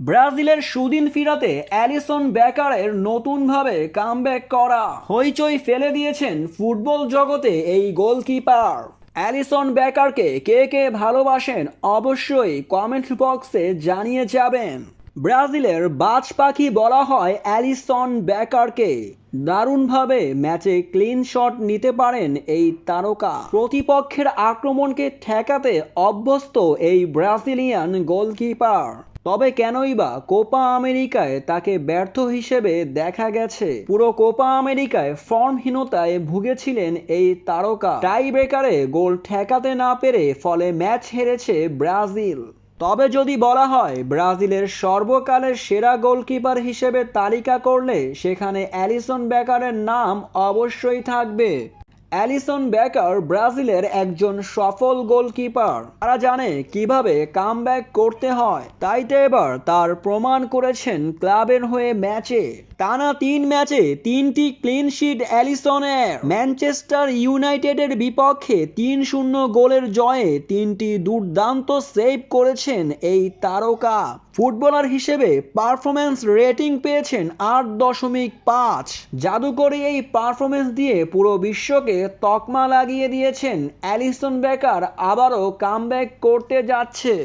ব্রাজিলের সুদিন ফিরাতে অ্যালিসন বেকারের নতুনভাবে কামব্যাক করা হইচই ফেলে দিয়েছেন ফুটবল জগতে এই গোলকিপার। অ্যালিসন বেকারকে কে কে ভালোবাসেন অবশ্যই কমেন্ট বক্সে জানিয়ে যাবেন। ব্রাজিলের বাজ পাখি বলা হয় অ্যালিসন বেকারকে। দারুণভাবে ম্যাচে ক্লিন শট নিতে পারেন এই তারকা। প্রতিপক্ষের আক্রমণকে ঠেকাতে অভ্যস্ত এই ব্রাজিলিয়ান গোলকিপার। তবে কেনই বা কোপা আমেরিকায় তাকে ব্যর্থ হিসেবে দেখা গেছে? পুরো কোপা আমেরিকায় ফর্মহীনতায় ভুগেছিলেন এই তারকা। টাই ব্রেকারে গোল ঠেকাতে না পেরে ফলে ম্যাচ হেরেছে ব্রাজিল। তবে যদি বলা হয় ব্রাজিলের সর্বকালের সেরা গোলকিপার হিসেবে তালিকা করলে সেখানে অ্যালিসন বেকারের নাম অবশ্যই থাকবে। অ্যালিসন বেকার ব্রাজিলের একজন সফল গোলকিপার। তারা জানে কিভাবে কামব্যাক করতে হয়, তাই তো এবার তার প্রমাণ করেছেন ক্লাবের হয়ে ম্যাচে। টানা 3 ম্যাচে 3টি ক্লিন শিট অ্যালিসনের। ম্যানচেস্টার ইউনাইটেডের বিপক্ষে 3-0 গোলের জয়ে 3টি দুর্দান্ত সেভ করেছেন এই তারকা। ফুটবলার হিসেবে পারফরম্যান্স রেটিং পেয়েছেন 8.5। জাদুকরী এই পারফরম্যান্স দিয়ে পুরো বিশ্বকে তকমা লাগিয়ে দিয়েছেন অ্যালিসন বেকার আবারও কামব্যাক করতে যাচ্ছে।